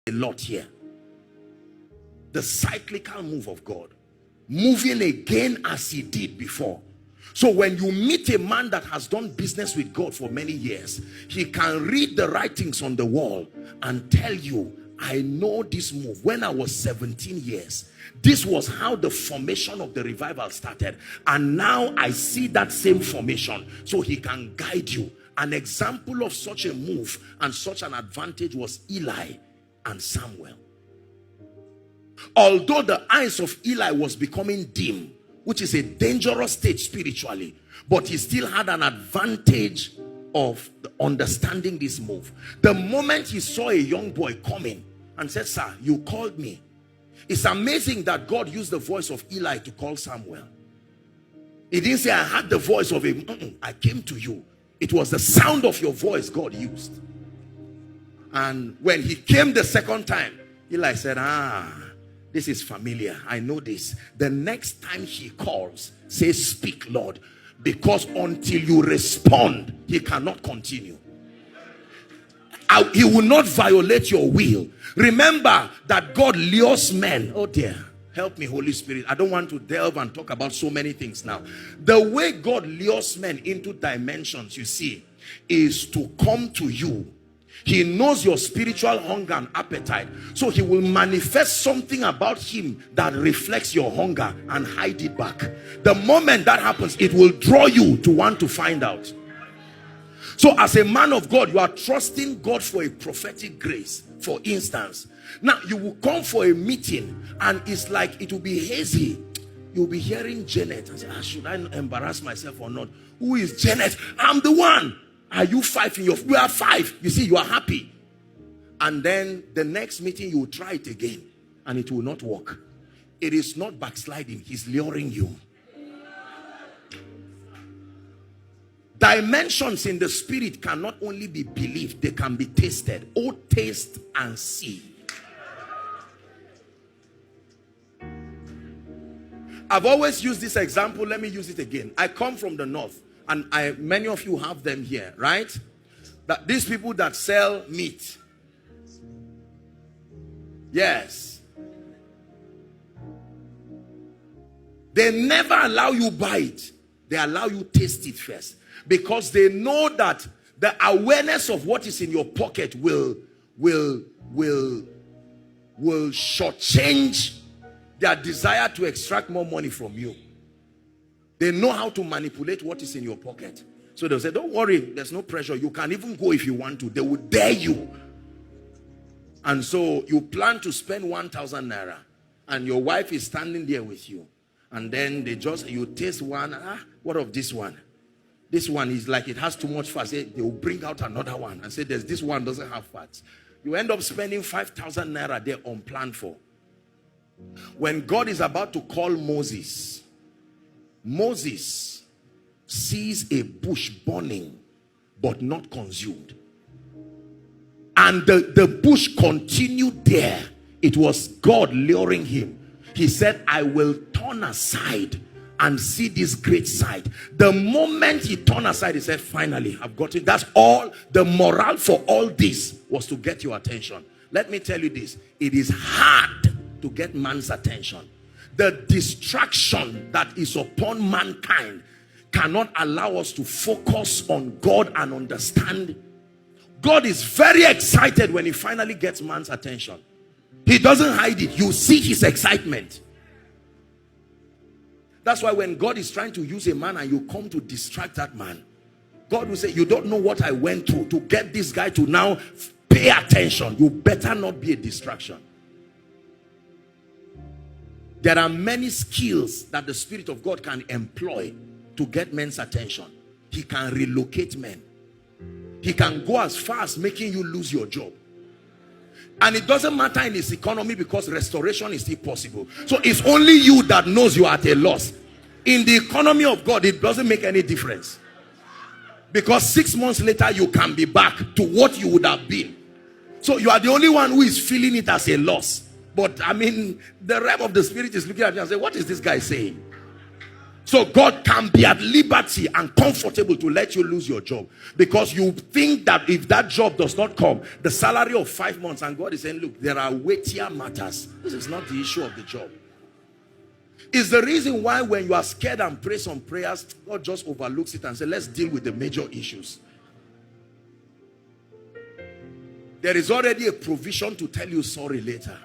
a lot here. The cyclical move of God, moving again as he did before. So when you meet a man that has done business with God for many years, he can read the writings on the wall and tell you, I know this move. When I was 17 years, this was how the formation of the revival started. And now I see that same formation. So he can guide you. An example of such a move and such an advantage was Eli and Samuel. Although the eyes of Eli was becoming dim, which is a dangerous state spiritually, but he still had an advantage of understanding this move. The moment he saw a young boy coming and said, sir, you called me. It's amazing that God used the voice of Eli to call Samuel. He didn't say, I had the voice of him. I came to you. It was the sound of your voice God used. And when he came the second time, Eli said, this is familiar. I know this. The next time he calls, say, speak, Lord. Because until you respond, he cannot continue. He will not violate your will. Remember that God lures men. Oh dear. Help me, Holy Spirit. I don't want to delve and talk about so many things now. The way God lures men into dimensions, you see, is to come to you. He knows your spiritual hunger and appetite. So he will manifest something about him that reflects your hunger and hide it back. The moment that happens, it will draw you to want to find out. So as a man of God, you are trusting God for a prophetic grace. For instance, now you will come for a meeting and it's like it will be hazy. You'll be hearing Janet and say, should I embarrass myself or not? Who is Janet? I'm the one. Are you five in your... You are five. You see, you are happy. And then the next meeting, you will try it again. And it will not work. It is not backsliding. He's luring you. Dimensions in the spirit cannot only be believed. They can be tasted. Oh, taste and see. I've always used this example. Let me use it again. I come from the north. And many of you have them here, right? That these people that sell meat. Yes. They never allow you buy it. They allow you taste it first. Because they know that the awareness of what is in your pocket will shortchange their desire to extract more money from you. They know how to manipulate what is in your pocket. So they'll say, don't worry, there's no pressure. You can even go if you want to. They will dare you. And so you plan to spend 1,000 naira. And your wife is standing there with you. And then you taste one. What of this one? This one is like it has too much fat. They will bring out another one and say, this one doesn't have fat. You end up spending 5,000 naira there unplanned for. When God is about to call Moses, Moses sees a bush burning but not consumed, and the bush continued there. It was God luring him. He said, I will turn aside and see this great sight. The moment he turned aside, he said, finally, I've got it. That's all. The morale for all this was to get your attention. Let me tell you this. It is hard to get man's attention. The distraction that is upon mankind cannot allow us to focus on God and understand. God is very excited when he finally gets man's attention. He doesn't hide it. You see his excitement. That's why when God is trying to use a man and you come to distract that man, God will say, you don't know what I went through to get this guy to now pay attention. You better not be a distraction. There are many skills that the Spirit of God can employ to get men's attention. He can relocate men. He can go as far as making you lose your job. And it doesn't matter in this economy because restoration is still possible. So it's only you that knows you are at a loss. In the economy of God, it doesn't make any difference. Because 6 months later, you can be back to what you would have been. So you are the only one who is feeling it as a loss. But I mean, the realm of the spirit is looking at you and saying, what is this guy saying? So God can be at liberty and comfortable to let you lose your job, because you think that if that job does not come, the salary of 5 months, and God is saying, look, there are weightier matters. This is not the issue of the job. It's the reason why when you are scared and pray some prayers, God just overlooks it and says, let's deal with the major issues. There is already a provision to tell you sorry later.